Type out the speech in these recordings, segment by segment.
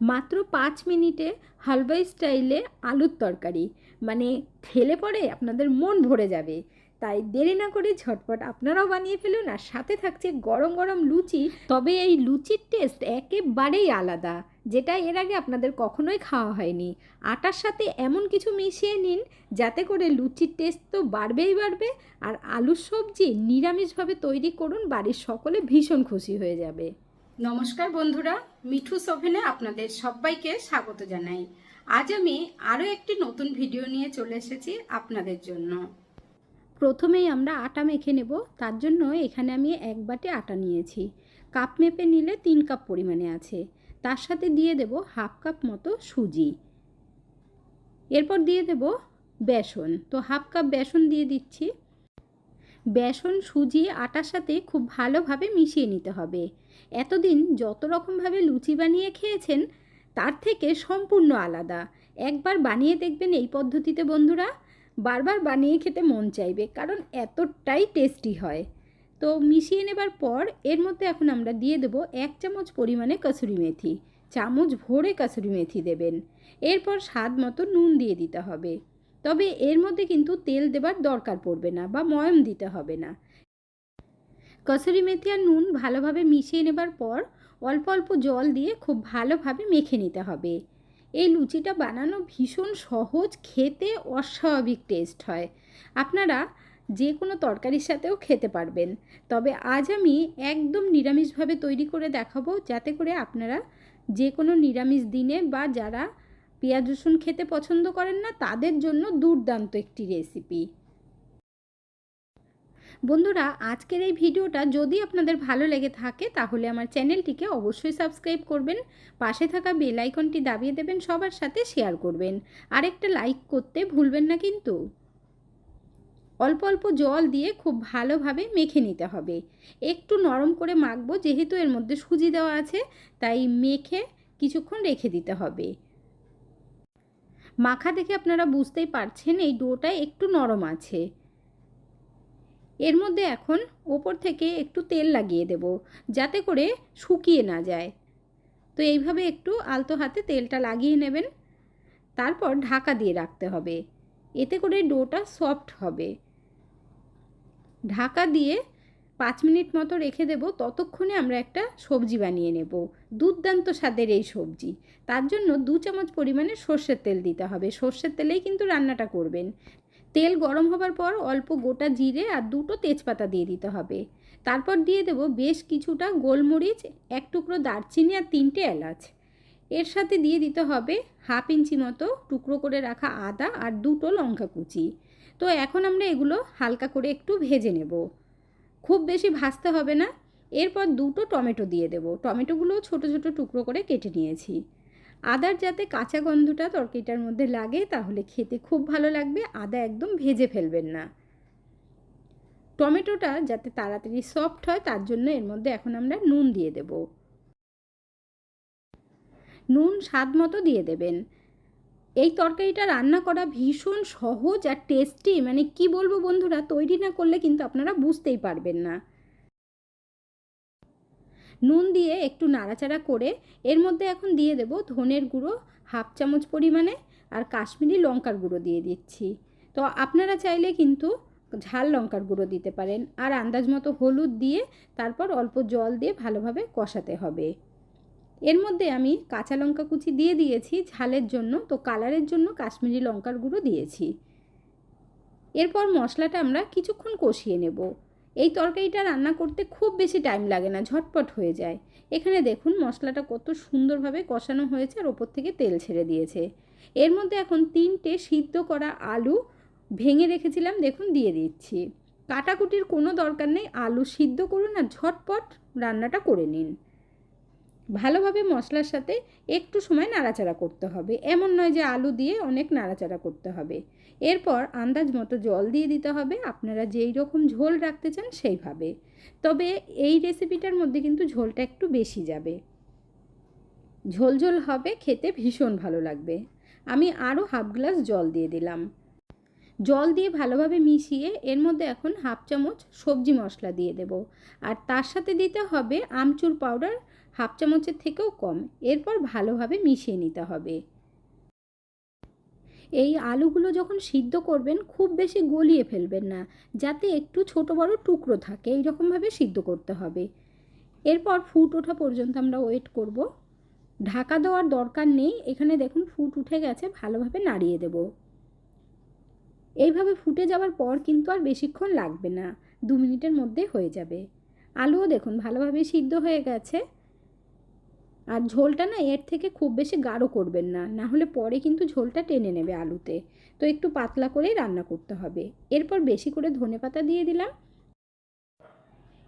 মাত্র 5 মিনিটে হালুয়াই স্টাইলে আলুর তরকারি, মানে খেলে পরে আপনাদের মন ভরে যাবে। তাই দেরি না করে ঝটপট আপনারাও বানিয়ে ফেলুন। আর সাথে থাকছে গরম গরম লুচি। তবে এই লুচির টেস্ট একেবারেই আলাদা, যেটা এর আগে আপনাদের কখনোই খাওয়া হয়নি। আটার সাথে এমন কিছু মিশিয়ে নিন যাতে করে লুচির টেস্ট তো বাড়বেই বাড়বে, আর আলুর সবজি নিরামিষভাবে তৈরি করুন, বাড়ির সকলে ভীষণ খুশি হয়ে যাবে। নমস্কার বন্ধুরা, মিঠুস ওভেনে আপনাদের সবাইকে স্বাগত জানাই। আজ আমি আরও একটি নতুন ভিডিও নিয়ে চলে এসেছি আপনাদের জন্য। প্রথমেই আমরা আটা মেখে নেব। তার জন্য এখানে আমি 1 বাটি আটা নিয়েছি। কাপ মেপে নিলে 3 কাপ পরিমাণে আছে। তার সাথে দিয়ে দেব হাফ কাপ মতো সুজি। এরপর দিয়ে দেব বেসন। তো হাফ কাপ বেসন দিয়ে দিচ্ছি। বেসন, সুজি, আটার সাথে খুব ভালোভাবে মিশিয়ে নিতে হবে। এতদিন যত রকমভাবে লুচি বানিয়ে খেয়েছেন তার থেকে সম্পূর্ণ আলাদা। একবার বানিয়ে দেখবেন এই পদ্ধতিতে বন্ধুরা, বারবার বানিয়ে খেতে মন চাইবে, কারণ এতটাই টেস্টি হয়। তো মিশিয়ে নেবার পর এর মধ্যে এখন আমরা দিয়ে দেব 1 চামচ পরিমাণে কসুরি মেথি। চামচ ভরে কসুরি মেথি দেবেন। এরপর স্বাদ মতো নুন দিয়ে দিতে হবে। তবে এর মধ্যে কিন্তু তেল দেবার দরকার পড়বে না বা ময়ম দিতে হবে না। কসুরি মেথি আর নুন ভালোভাবে মিশিয়ে নেবার পর অল্প অল্প জল দিয়ে খুব ভালোভাবে মেখে নিতে হবে। এই লুচিটা বানানো ভীষণ সহজ, খেতে অস্বাভাবিক টেস্ট হয়। আপনারা যে কোনো তরকারির সাথেও খেতে পারবেন। তবে আজ আমি একদম নিরামিষভাবে তৈরি করে দেখাবো, যাতে করে আপনারা যে কোনো নিরামিষ দিনে বা যারা পেঁয়াজ রসুন খেতে পছন্দ করেন না তাদের জন্য দুর্দান্ত একটি রেসিপি। বন্ধুরা, আজকের এই ভিডিওটা যদি আপনাদের ভালো লেগে থাকে তাহলে আমার চ্যানেলটিকে অবশ্যই সাবস্ক্রাইব করবেন। পাশে থাকা বেল আইকনটি দাবিয়ে দেবেন, সবার সাথে শেয়ার করবেন, আর একটা লাইক করতে ভুলবেন না কিন্তু। অল্প অল্প জল দিয়ে খুব ভালোভাবে মেখে নিতে হবে। একটু নরম করে মাখবো, যেহেতু এর মধ্যে সুজি দেওয়া আছে, তাই মেখে কিছুক্ষণ রেখে দিতে হবে। মাখা দেখে আপনারা বুঝতেই পারছেন এই ডোটা একটু নরম আছে। এর মধ্যে এখন ওপর থেকে একটু তেল লাগিয়ে দেব, যাতে করে শুকিয়ে না যায়। তো এইভাবে একটু আলতো হাতে তেলটা লাগিয়ে নেবেন। তারপর ঢাকা দিয়ে রাখতে হবে, এতে করে ডোটা সফট হবে। ঢাকা দিয়ে 5 মিনিট মতো রেখে দেব। ততক্ষণে আমরা একটা সবজি বানিয়ে নেব, দুর্দান্ত স্বাদের এই সবজি। তার জন্য 2 চামচ পরিমাণে সর্ষের তেল দিতে হবে। সর্ষের তেলেই কিন্তু রান্নাটা করবেন। তেল গরম হবার পর অল্প গোটা জিরে আর 2টো তেজপাতা দিয়ে দিতে হবে। তারপর দিয়ে দেব বেশ কিছুটা গোলমরিচ, 1 টুকরো দারচিনি আর 3টে এলাচ। এর সাথে দিয়ে দিতে হবে হাফ ইঞ্চি মতো টুকরো করে রাখা আদা আর 2টো লঙ্কা কুচি। তো এখন আমরা এগুলো হালকা করে একটু ভেজে নেব, খুব বেশি ভাজতে হবে না। এরপর 2টো টমেটো দিয়ে দেব। টমেটোগুলো ছোট ছোট টুকরো করে কেটে নিয়েছি। আদার যাতে কাঁচা গন্ধটা তরকারিটার মধ্যে লাগে, তাহলে খেতে খুব ভালো লাগবে। আদা একদম ভেজে ফেলবেন না। টমেটোটা যাতে তাড়াতাড়ি সফট হয় তার জন্য এর মধ্যে এখন আমরা নুন দিয়ে দেব। নুন স্বাদ মতো দিয়ে দেবেন। এই তরকারিটা রান্না করা ভীষণ সহজ আর টেস্টি, মানে কি বলবো বন্ধুরা, তৈরি না করলে কিন্তু আপনারা বুঝতেই পারবেন না। নুন দিয়ে একটু নাড়াচাড়া করে এর মধ্যে এখন দিয়ে দেব ধনের গুঁড়ো হাফ চামচ পরিমাণে, আর কাশ্মীরি লঙ্কার গুঁড়ো দিয়ে দিচ্ছি। তো আপনারা চাইলে কিন্তু ঝাল লঙ্কার গুঁড়ো দিতে পারেন। আর আন্দাজ মতো হলুদ দিয়ে তারপর অল্প জল দিয়ে ভালোভাবে কষাতে হবে। এর মধ্যে আমি কাঁচা লঙ্কা কুচি দিয়ে দিয়েছি ঝালের জন্য, তো কালারের জন্য কাশ্মীরি লঙ্কার গুঁড়ো দিয়েছি। এরপর মশলাটা আমরা কিছুক্ষণ কষিয়ে নেব। এই তরকারিটা রান্না করতে খুব বেশি টাইম লাগে না, ঝটপট হয়ে যায়। এখানে দেখুন মশলাটা কত সুন্দরভাবে কষানো হয়েছে আর ওপর থেকে তেল ছেড়ে দিয়েছে। এর মধ্যে এখন 3টে সিদ্ধ করা আলু ভেঙে রেখেছিলাম, দেখুন দিয়ে দিচ্ছি। কাটাকুটির কোনো দরকার নেই, আলু সিদ্ধ করুন আর ঝটপট রান্নাটা করে নিন। ভালোভাবে মশলার সাথে একটু সময় নাড়াচাড়া করতে হবে, এমন নয় যে আলু দিয়ে অনেক নাড়াচাড়া করতে হবে। এরপর আন্দাজ মতো জল দিয়ে দিতে হবে, আপনারা যেই রকম ঝোল রাখতে চান সেইভাবে। তবে এই রেসিপিটার মধ্যে কিন্তু ঝোলটা একটু বেশি যাবে, ঝোল ঝোল হবে, খেতে ভীষণ ভালো লাগবে। আমি আরও হাফ গ্লাস জল দিয়ে দিলাম। জল দিয়ে ভালোভাবে মিশিয়ে এর মধ্যে এখন হাফ চামচ সবজি মশলা দিয়ে দেব, আর তার সাথে দিতে হবে আমচুর পাউডার হাফ চামচের থেকেও কম। এরপর ভালোভাবে মিশিয়ে নিতে হবে। এই আলুগুলো যখন সিদ্ধ করবেন খুব বেশি গলিয়ে ফেলবেন না, যাতে একটু ছোট বড় টুকরো থাকে, এইরকমভাবে সিদ্ধ করতে হবে। এরপর ফুট ওঠা পর্যন্ত আমরা ওয়েট করব। ঢাকা দেওয়ার দরকার নেই, এখানে দেখুন ফুট উঠে গেছে, ভালোভাবে নাড়িয়ে দেব। এইভাবে ফুটে যাওয়ার পর কিন্তু আর বেশিক্ষণ লাগবে না, 2 মিনিটের মধ্যে হয়ে যাবে। আলুও দেখুন ভালোভাবে সিদ্ধ হয়ে গেছে। আর ঝোলটা না এর থেকে খুব বেশি গাঢ় করবেন না, না হলে পরে কিন্তু ঝোলটা টেনে নেবে আলুতে। তো একটু পাতলা করেই রান্না করতে হবে। এরপর বেশি করে ধনেপাতা দিয়ে দিলাম।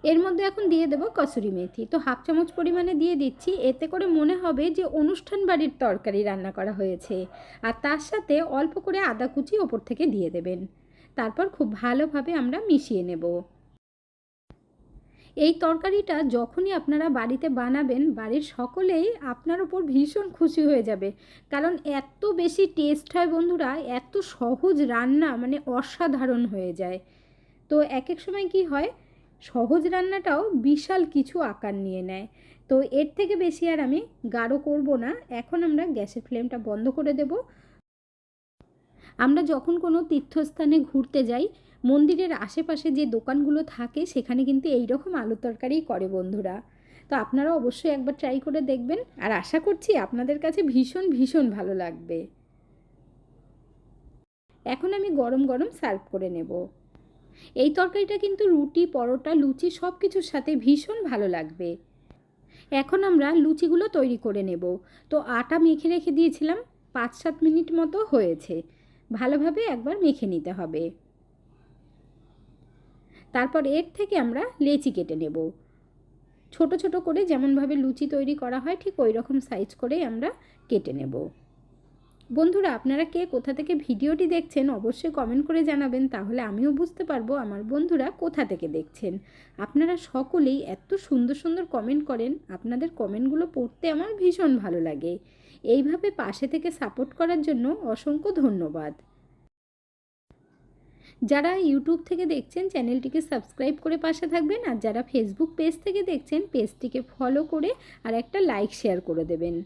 এর মধ্যে এখন দিয়ে দেব কসুরি মেথি। তো হাফ চামচ পরিমাণে দিয়ে দিচ্ছি, এতে করে মনে হবে যে অনুষ্ঠান বাড়ির তরকারি রান্না করা হয়েছে। আর তার সাথে অল্প করে আদা কুচি ওপর থেকে দিয়ে দেবেন। তারপর খুব ভালোভাবে আমরা মিশিয়ে নেব। এই তরকারিটা যখনই আপনারা বাড়িতে বানাবেন, বাড়ির সকলেই আপনার ওপর ভীষণ খুশি হয়ে যাবে, কারণ এত বেশি টেস্ট হয় বন্ধুরা। এত সহজ রান্না, মানে অসাধারণ হয়ে যায়। তো এক এক সময় কি হয়, সহজ রান্নাটাও বিশাল কিছু আকার নিয়ে নেয়। তো এর থেকে বেশি আর আমি গাঢ় করব না। এখন আমরা গ্যাসের ফ্লেমটা বন্ধ করে দেব। আমরা যখন কোনো তীর্থস্থানে ঘুরতে যাই, মন্দিরের আশেপাশে যে দোকানগুলো থাকে সেখানে কিন্তু এই রকম আলু তরকারিই করে বন্ধুরা। তো আপনারা অবশ্যই একবার ট্রাই করে দেখবেন, আর আশা করছি আপনাদের কাছে ভীষণ ভীষণ ভালো লাগবে। এখন আমি গরম গরম সার্ভ করে নেব। এই তরকারিটা কিন্তু রুটি, পরোটা, লুচি সব কিছুর সাথে ভীষণ ভালো লাগবে। এখন আমরা লুচিগুলো তৈরি করে নেব। তো আটা মেখে রেখে দিয়েছিলাম, 5-7 মিনিট মতো হয়েছে। ভালোভাবে একবার মেখে নিতে হবে। তারপর এর থেকে আমরা লেচি কেটে নেব। ছোট ছোট করে যেমনভাবে লুচি তৈরি করা হয় ঠিক ওই রকম সাইজ করেই আমরা কেটে নেব। বন্ধুরা, আপনারা কে কোথা থেকে ভিডিওটি দেখছেন অবশ্যই কমেন্ট করে জানাবেন, তাহলে আমিও বুঝতে পারবো আমার বন্ধুরা কোথা থেকে দেখছেন। আপনারা সকলেই এত সুন্দর সুন্দর কমেন্ট করেন, আপনাদের কমেন্টগুলো পড়তে আমার ভীষণ ভালো লাগে। এইভাবে পাশে থেকে সাপোর্ট করার জন্য অসংখ্য ধন্যবাদ। যারা ইউটিউব থেকে দেখছেন চ্যানেলটিকে সাবস্ক্রাইব করে পাশে থাকবেন, আর যারা ফেসবুক পেজ থেকে দেখছেন পেজটিকে ফলো করে আর একটা লাইক শেয়ার করে দেবেন।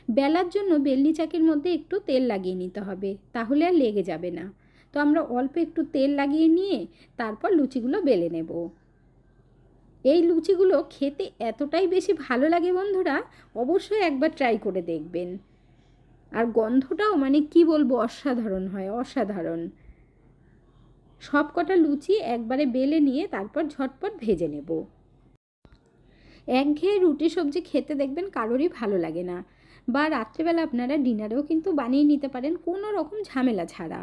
বেলার জন্য বেলনি চাকির মধ্যে একটু তেল লাগিয়ে নিতে হবে, তাহলে আর লেগে যাবে না। তো আমরা অল্প একটু তেল লাগিয়ে নিয়ে তারপর লুচিগুলো বেলে নেব। এই লুচিগুলো খেতে এতটাই বেশি ভালো লাগে বন্ধুরা, অবশ্যই একবার ট্রাই করে দেখবেন। আর গন্ধটাও মানে কি বলবো, অসাধারণ হয়, অসাধারণ। সব কটা লুচি একবারে বেলে নিয়ে তারপর ঝটপট ভেজে নেব। একঘেয়ে রুটি সবজি খেতে দেখবেন কারোরই ভালো লাগে না, বা রাত্রেবেলা আপনারা ডিনারেও কিন্তু বানিয়ে নিতে পারেন কোনো রকম ঝামেলা ছাড়া।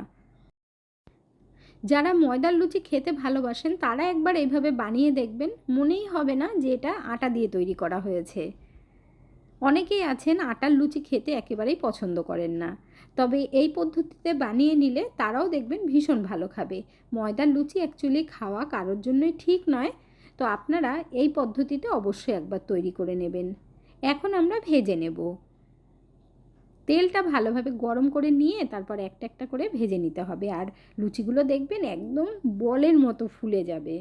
যারা ময়দার লুচি খেতে ভালোবাসেন তারা একবার এইভাবে বানিয়ে দেখবেন, মনেই হবে না যে এটা আটা দিয়ে তৈরি করা হয়েছে। অনেকেই আছেন আটার লুচি খেতে একেবারেই পছন্দ করেন না, তবে এই পদ্ধতিতে বানিয়ে নিলে তারাও দেখবেন ভীষণ ভালো খাবে। ময়দার লুচি অ্যাকচুয়ালি খাওয়া কারোর জন্যই ঠিক নয়। তো আপনারা এই পদ্ধতিতে অবশ্যই একবার তৈরি করে নেবেন। এখন আমরা ভেজে নেব। তেলটা ভালোভাবে গরম করে নিয়ে তারপর একটা একটা করে ভেজে নিতে হবে, আর লুচিগুলো দেখবেন একদম বলের মতো ফুলে যাবে।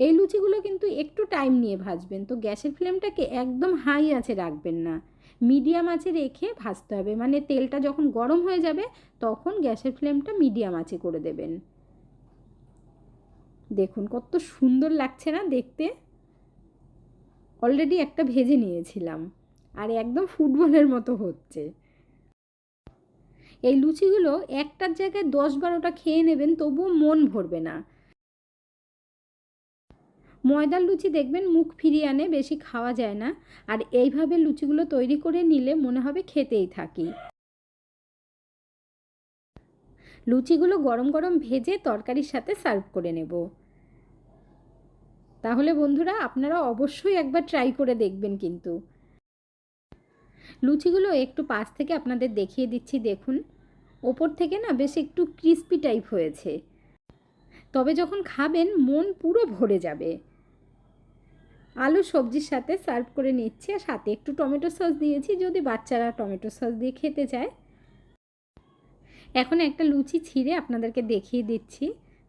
এই লুচিগুলো কিন্তু একটু টাইম নিয়ে ভাজবেন। তো গ্যাসের ফ্লেমটাকে একদম হাই আঁচে রাখবেন না, মিডিয়াম আঁচে রেখে ভাজতে হবে। মানে তেলটা যখন গরম হয়ে যাবে তখন গ্যাসের ফ্লেমটা মিডিয়াম আঁচে করে দেবেন। দেখুন কত সুন্দর লাগছে না দেখতে। অলরেডি একটা ভেজে নিয়েছিলাম, আর একদম ফুটবলের মতো হচ্ছে। এই লুচিগুলো একটার জায়গায় 10-12টা খেয়ে নেবেন, তবুও মন ভরবে না। ময়দার লুচি দেখবেন মুখ ফিরিয়ে আনে, বেশি খাওয়া যায় না। আর এইভাবে লুচিগুলো তৈরি করে নিলে মনে হবে খেতেই থাকি। লুচিগুলো গরম গরম ভেজে তরকারির সাথে সার্ভ করে নেব। তাহলে বন্ধুরা আপনারা অবশ্যই একবার ট্রাই করে দেখবেন কিন্তু। লুচিগুলো একটু পাশ থেকে আপনাদের দেখিয়ে দিচ্ছি, দেখুন ওপর থেকে না বেশ একটু ক্রিস্পি টাইপ হয়েছে। তবে যখন খাবেন মন পুরো ভরে যাবে। আলু সবজির সাথে সার্ভ করে নিচ্ছি, আর সাথে একটু টমেটো সস দিয়েছি যদি বাচ্চারা টমেটো সস দিয়ে খেতে চায়। এখন একটা লুচি ছিঁড়ে আপনাদেরকে দেখিয়ে দিচ্ছি,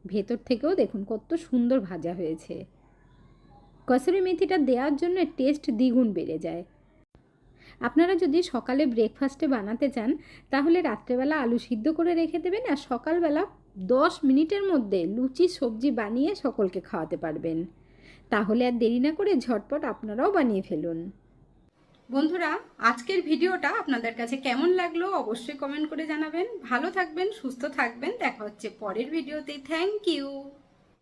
ভেতর থেকেও দেখুন কত সুন্দর ভাজা হয়েছে। কসুরি মেথিটা দেওয়ার জন্য টেস্ট দ্বিগুণ বেড়ে যায়। আপনারা যদি সকালে ব্রেকফাস্টে বানাতে চান তাহলে রাত্রেবেলা আলু সিদ্ধ করে রেখে দেবেন, আর সকালবেলা 10 মিনিটের মধ্যে লুচি সবজি বানিয়ে সকলকে খাওয়াতে পারবেন। তাহলে আর দেরি না করে ঝটপট আপনারাও বানিয়ে ফেলুন। বন্ধুরা, আজকের ভিডিওটা আপনাদের কাছে কেমন লাগলো অবশ্যই কমেন্ট করে জানাবেন। ভালো থাকবেন, সুস্থ থাকবেন। দেখা হচ্ছে পরের ভিডিওতে। Thank you.